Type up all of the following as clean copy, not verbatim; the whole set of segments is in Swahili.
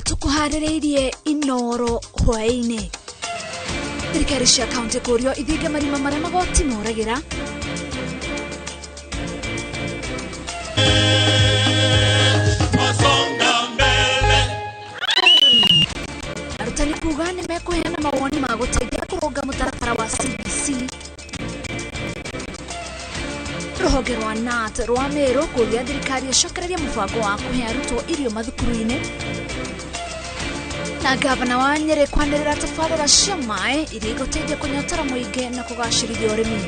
tukuharireirie Inooro Hwaini. Thirikari cia kaunti kurio ithinge marima maria magoti moragira. Arutani kuga ni mekuheana mawoni ma guteithia kurunga mutaratara wa CBC. Ruhonge rwa NAT rwa Meru kuria thirikari icokereria mubango wa kuhe arutwo irio mathukuru-ini. Na gavana wa Nyeri kwanirira tabarĩra cia maĩ iria igũteithia kũnyotera mũingĩ na kũgacĩrithia ũrĩmi.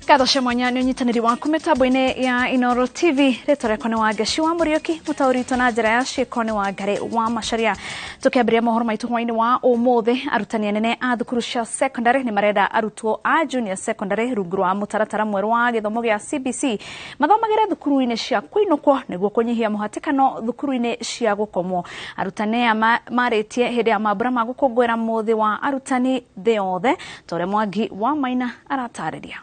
Katho shemwanya ni unyitaniri waku mitambo-ini ya Inooro TV. Ritwa riakwa ni Wangechi wa Muriuki, mutaurito na njira ya ciiko ni Wangari wa Macharia. Tukiambiria mohoro maitu hwaini wa umuthi, arutani anene a thukuru cia secondary ni marenda arutwo a junior secondary rungu rwa mutaratara mweru wa githomo gia CBC mathomagire thukuru-ini cia kuinukwo niguo kunyihia muhatikano thukuru-ini cia gukomwo. Arutani maritie hindi ya mambura ma gukungwira muthi wa arutani thi yothe. Tore Mwangi wa Maina aratariria.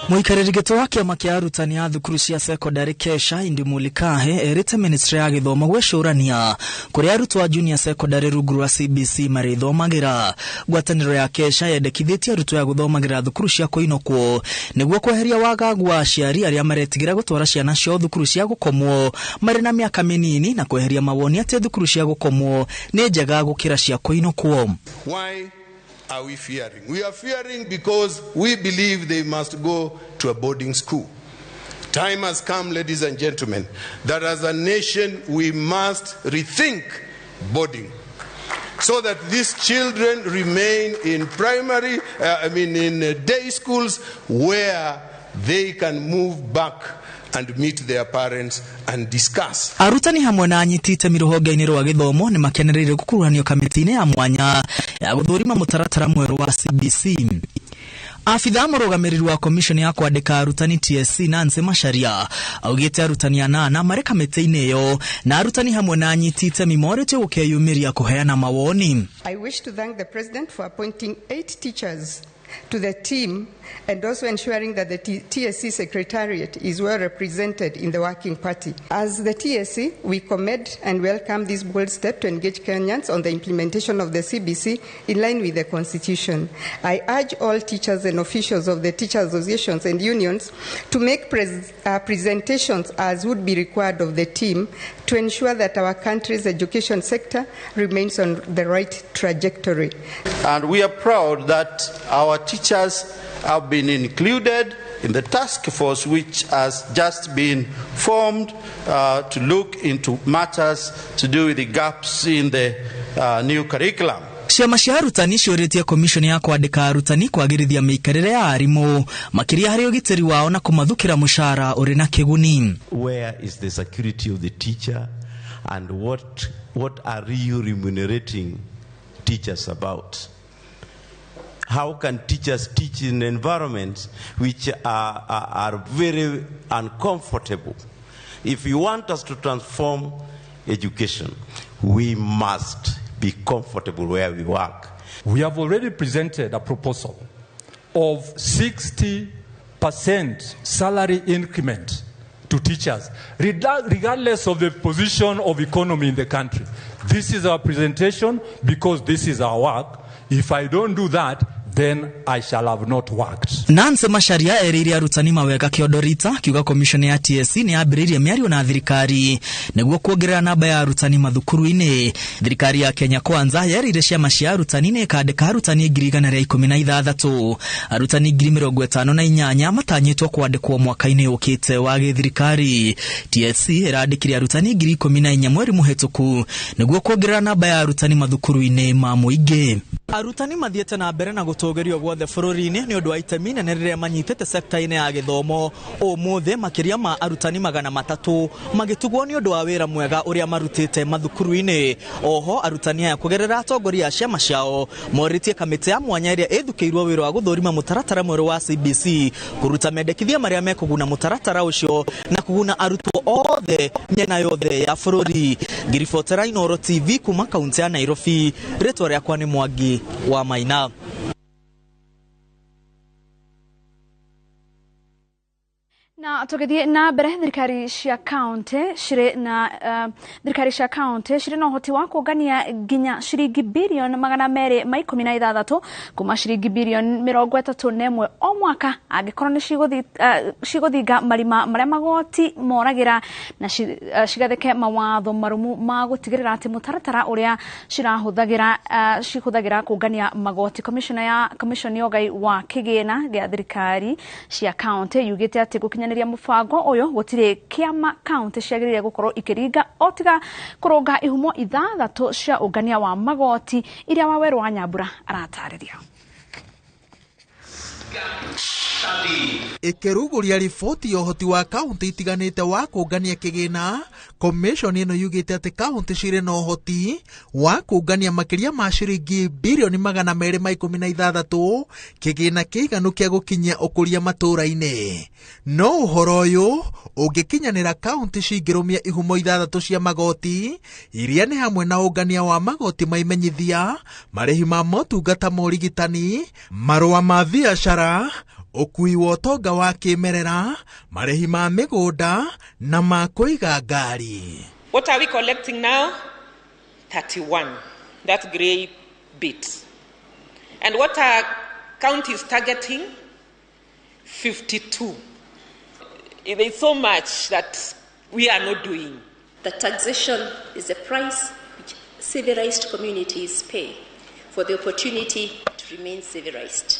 Muikariri gito wa kiama kia arutani a thukuru cia secondary Kesha Indimulikahe erite ministry ya githomo gwicurania kuri arutwo a junior secondary rungu rwa CBC marithomagira. Ngwataniro ya Kesha yendekithitie arutwo ya guthomagira thukuru cia kuinukwo niguo kweheria wagagu wa aciari aria maretigira gutwara ciana cio thukuru cia gukomwo mari na miaka minini na kweheria mawoni ati thukuru cia gukomwo ni njega gukira cia kuinukwo. Why are we fearing? We are fearing because we believe they must go to a boarding school. Time has come, ladies and gentlemen, that as a nation we must rethink boarding so that these children remain in in day schools where they can move back and meet their parents and discuss. Arutani hamwe na anyitite miruhonge-ini rwa githomo ni makenereire gukuruhanio kamiti-ini ya mwanya ya guthurima mutaratara mweru wa CBC. Afitha murugamiriri wa commission ya kwandika arutani TSC Nancy Macharia augite arutani anana mari kamiti-ini iyo na arutani hamwe na anyitite mimorete gukeyumiria kuheana mawoni. I wish to thank the president for appointing 8 teachers to the team and also ensuring that the TSC Secretariat is well represented in the working party. As the TSC, we commend and welcome this bold step to engage Kenyans on the implementation of the CBC in line with the Constitution. I urge all teachers and officials of the teacher associations and unions to make presentations as would be required of the team to ensure that our country's education sector remains on the right trajectory. And we are proud that our teachers have been included in the task force which has just been formed to look into matters to do with the gaps in the new curriculum. Ciama cia arutani ciuritie commission ya kwandika arutani kwagirithia miikarire ya arimu makiria hari ugitiri wao na kumathukira mushara uri na kiguni. Where is the security of the teacher and what are you remunerating teachers about? How can teachers teach in environments which are very uncomfortable? If you want us to transform education, we must be comfortable where we work. We have already presented a proposal of 60% salary increment to teachers, regardless of the position of economy in the country. This is our presentation because this is our work. If I don't do that, then I shall have not worked. Nancy Macharia erire arutani mawega kiodorita kiuga commission ya TSC ni abiririe miario na thirikari niguo kuongerera namba ya arutani mathukuru-ini. Thirikari ya Kenya Kwanza yerire ciama cia arutani ni ikandika arutani 116 arutani 58 matanyitwo kwandikwo mwaka-ini ukite wa githirikari. TSC irandikire arutani 14 mweri muhituku niguo kuongerera namba ya arutani mathukuru-ini ma muingi. Arutani mathiete na mbere na mutogerio gwothe bururi-ini ni undu wa itemi nene riria manyitete sekta-ini ya githomo. Umuthi makiria ma arutani 300 magitugwo ni undu wa wira mwega uria marutite mathukuru-ini. Oho arutani aya kugerera atongoria a ciama ciao moritie kamiti ya mwanya iria ithukiirwo wira wa guthurima mutaratara mweru wa CBC kuruta mendekithia maria mekuguna mutaratara ucio na kuguna arutwo othe miena yothe ya bururi. Ngiribotera Inooro TV kuma kaunti ya Nairobi, ritwa riakwa ni Mwangi wa Maina. Na tugithie na mbere thirikari cia county shire na thirikari cia county shire no hoti wa kugania nginya shiringi bilioni 216 kuma shiringi bilioni 31 o mwaka angikorwo ni ciguthinga marima maria magoti moragira na cigatheke mawatho marumu ma gutigirira ati mutaratara uria cirahuthagira kugania magoti. Commission yogai wa kigina gia thirikari cia county yugite ati gukinya mufango uyu gutire kiama county ciagirire gukorwo ikiringa otiga kurunga ihumo 6 cia ungania wa magoti iria Waweru wa Nyambura aratariria. Ikiruguria riboti ya uhoti wa county itiganite wa kungania kigina, commission ino yugite ati county cire no uhoti wa kungania makiria ma ciringi bilioni 216 kigina kiiganu kia gukinyia ukuria matura-ini. No uhoro uyu ungikinyanira county cingirumia ihumo 6 cia magoti iria ni hamwe na ungania wa magoti maimenyithia, marihi ma motungata ma urigitani, marua ma biashara, ukui wa utonga wa kimerera, marihi ma migunda na ma kuiga ngari. What are we collecting now? 31. That grey bit. And what are counties targeting? 52. There is so much that we are not doing. The taxation is a price which civilized communities pay for the opportunity to remain civilized.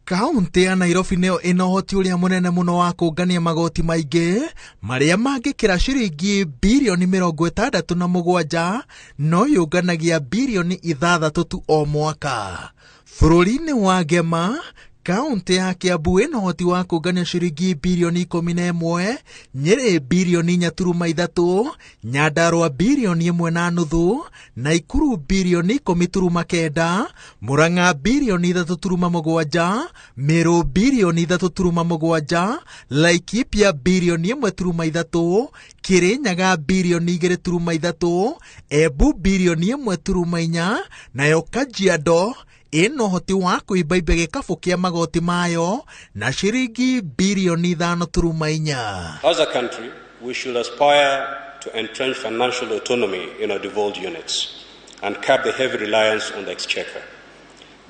Kaunti ya Nairobi neo inohoti uria munene muno wa kungania magoti maingi maria mangikira ciringi bilioni 67 no yunganagia bilioni 6 tu o mwaka. Bururi-ini wa Gema kaunti ya Kiambu inohoti wa kungania ciringi bilioni 11, Nyeri bilioni 4.3, Nyandarua bilioni 1.5, Naikuru bilioni 10.9, Murang'a bilioni 3.7, Meru bilioni 3.7, Laikipia bilioni 1.3, Kirinyaga bilioni 2.3, Embu bilioni 1.4, nayo Kajiado ino hoti wa kuibaiba gikabu kia magoti mayo na ciringi bilioni 5.4. As a country, we should aspire to entrench financial autonomy in our devolved units and cap the heavy reliance on the exchequer.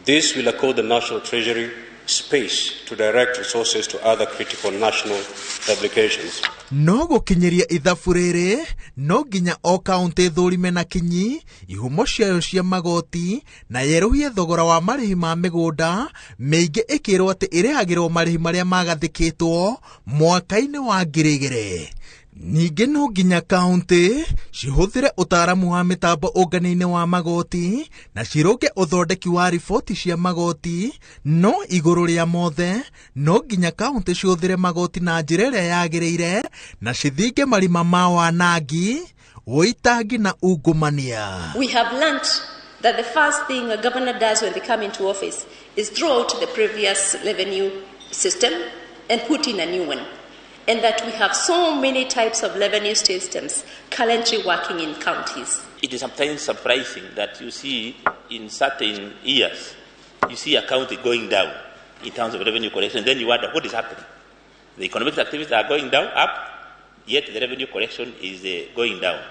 This will accord the National Treasury space to direct resources to other critical national publications. No gukinyiria ithabu riri no nginya o county thurime na kinyi ihumo ciayo cia magoti na yeruhie thogora wa marihi ma migunda meingi ikirwo ati irihagirwo marihi maria magathikitwo mwaka-ini wa ngirigire. Ningi no nginya county cihuthire utaramu wa mitambo ungania-ini wa magoti na ciroge uthondeki wa riboti cia magoti. No iguru ria mothe no nginya county cihuthire magoti na njira iria yagiriire na cithinge marima ma wanangi, uitangi na ungumania. We have learnt that the first thing a governor does when they come into office is throw out the previous revenue system and put in a new one. And that we have so many types of revenue systems currently working in counties. It is sometimes surprising that you see in certain years, you see a county going down in terms of revenue collection, then you wonder what is happening. The economic activities are going down, up, yet the revenue collection is going down.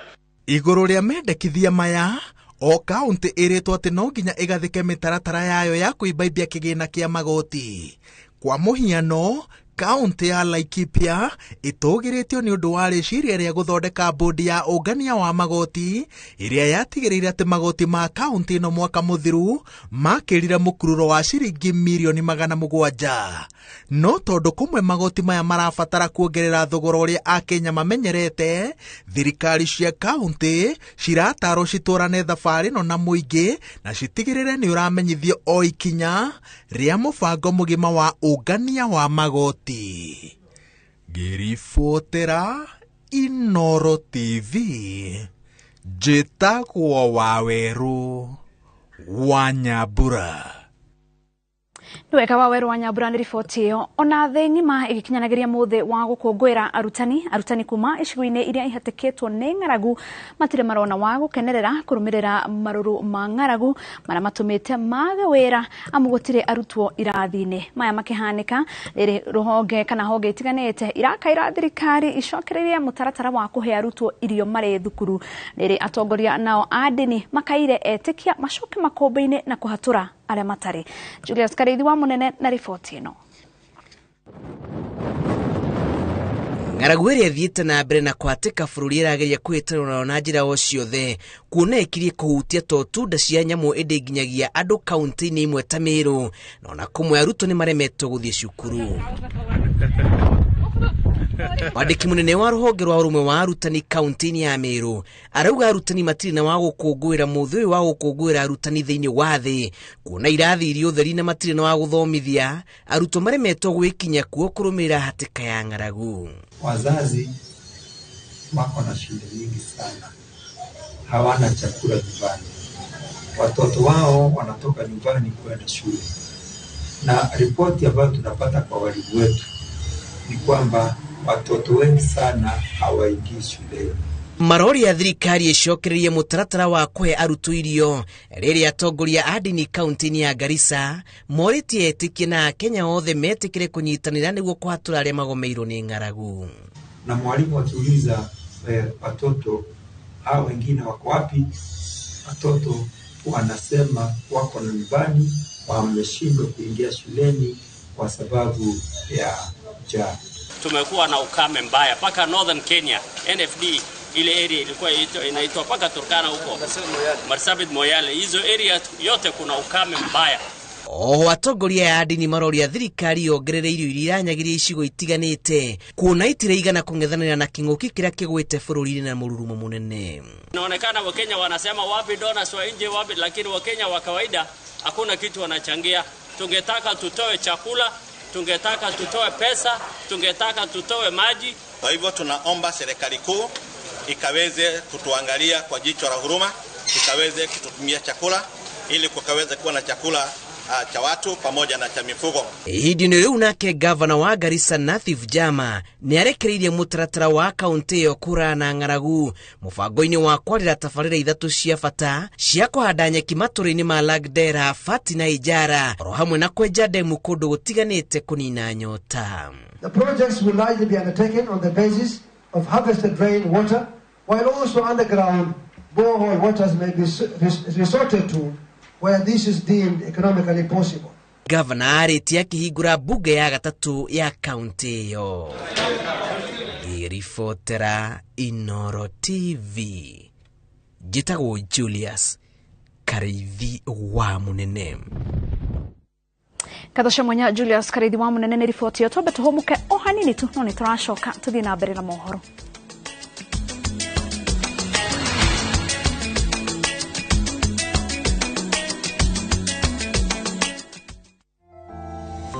Iguru ria mendekithia maya, o county iritwo ati no nginya igathike mitaratara yayo ya kuibaibia kigina kia magoti. Kwa muhiano, Kaunti ya Laikipia itogiretio ni undu wa riciria ria guthondeka bodi ya ungania wa magoti iria yatigirire ati magoti ma kaunti no mwaka muthiru makirire mukururo wa ciringi milioni 700. No tondu kumwe magoti maya marabatara kuongerera thogora uria Akenya mamenyerete, thirikari cia kaunti cirataro citurane thabari no na muingi na citigirire ni uramenyithio o ikinya ria mubango mugima wa ungania wa magoti. Girifotera Inooro TV Jitagwo Waweru Wanyabura. Nweka Waweru Wanyabura ni riboti iyo. Ona thĩ ng'ima igikinyanagiria muthi wa gukungwira arutani kuma icigo-ini iria ihatikitwo ni ng'aragu matire marona wa gukenerera kurumirira maruru ma ng'aragu maria matumite mage wira amu gutire arutwo irathi-ini. Maya makihanika riri ruhonge kana honge itiganite irakaira thirikari icokererie mutaratara wa kuhe arutwo irio mari thukuru. Riri atongoria nao adini makaire etikia macoke makombe-ini na kuhatura aria matari. Julius Kareithi wa munene na riboti ino. Ng'aragu iria thiĩte na mbere na kwatika bururi irageria kwĩtanũra na njĩra o ciothe kuona ikirie kuhutia totunda cia nyamu ĩndĩ nginyagia andũ kaunti-inĩ imwe ta Meru na ona kumwe arutwo nĩ maremetwo gũthiĩ cukuru. Mwandĩki munene wa rũhonge rwa ũrũmwe wa arutani kaunti-inĩ ya Meru arauga arutani matirĩ na wa gũkũngũĩra mũthĩ ũyũ wa gũkũngũĩra arutani thĩinĩ wa thĩ kuona irathi iria ũtheri na matirĩ na wa gũthomithia arutwo maremetwo gwĩkinya kuo kũrũmĩrĩra hatĩka ya ng'aragu. Wazazi wako na shule nyingi sana, hawana chakula nyumbani, watoto wao wanatoka nyumbani kwenda shule, na ripoti ambayo tunapata kwa walimu wetu ni kwamba watoto wengi sana hawaingii shule. Marori ya thirikari icokererie mutaratara wa kuhe arutwo irio rĩrĩa atongoria adini kaunti-inĩ ya Garissa morĩtie etikie na Kenya othe metikire kunyitanĩra nĩguo kuhatura arĩa magomeirwo nĩ ng'aragu. Na mwalimu akiuliza watoto hao wengine wako wapi, watoto wanasema wako na nyumbani, wameshindwa kuingia shuleni kwa sababu ya njaa. Tumekuwa na ukame mbaya paka Northern Kenya, NFD ile area ilikuwa inaitwa paka Turkana huko Marsabit Moyale, hizo area yote kuna ukame mbaya. Atongoria ya adini maroria thirikari yongerere irio iria iranyagiria icigo itiganite kuona itireigana kung'ethanĩra na king'ũki kĩrĩa kĩgwĩte bũrũri-inĩ na mũrurumo munene. Inaonekana Wakenya wanasema wapi donors wa nje wapi, lakini Wakenya wa kawaida hakuna kitu wanachangia. Tungetaka tutoe chakula, tungetaka tutoe pesa, tungetaka tutoe maji. Kwa hivyo tunaomba serikali kuu ikaweze kutuangalia kwa jicho la huruma, ikaweze kututumia chakula ili kukaweze kuwa na chakula cha watu pamoja na cha mifugo. Hidi nĩ rĩu nake gavana wa Garissa Nathif Jama nĩ arekereirie mutaratara wa kaunti ĩyo kũrana ng'aragu mũbango-inĩ wa kwarĩra tabarĩra ithatũ cia bata cia kũhanda nyeki matũũra-inĩ ma Lagdera, Fati na Ijara oro hamwe na kwenja ndemu kũndũ gũtiganĩte kũnina nyota. The projects will largely be undertaken on the basis of harvested rain water, while also underground borehole waters may be resorted to where this is deemed economically possible. Governor arĩtie akĩhingũra bunge ya gatatũ ya kaunti ĩyo. Irifotera Inooro TV. Njĩtagwo Julius Kareithi wa munene. Kathosha mwanya Julius Kareithi wa munene nĩ riboti yo twambe tũhũmũke o hanini tu no nĩ tũracoka tũthiĩ na mbere na mohoro.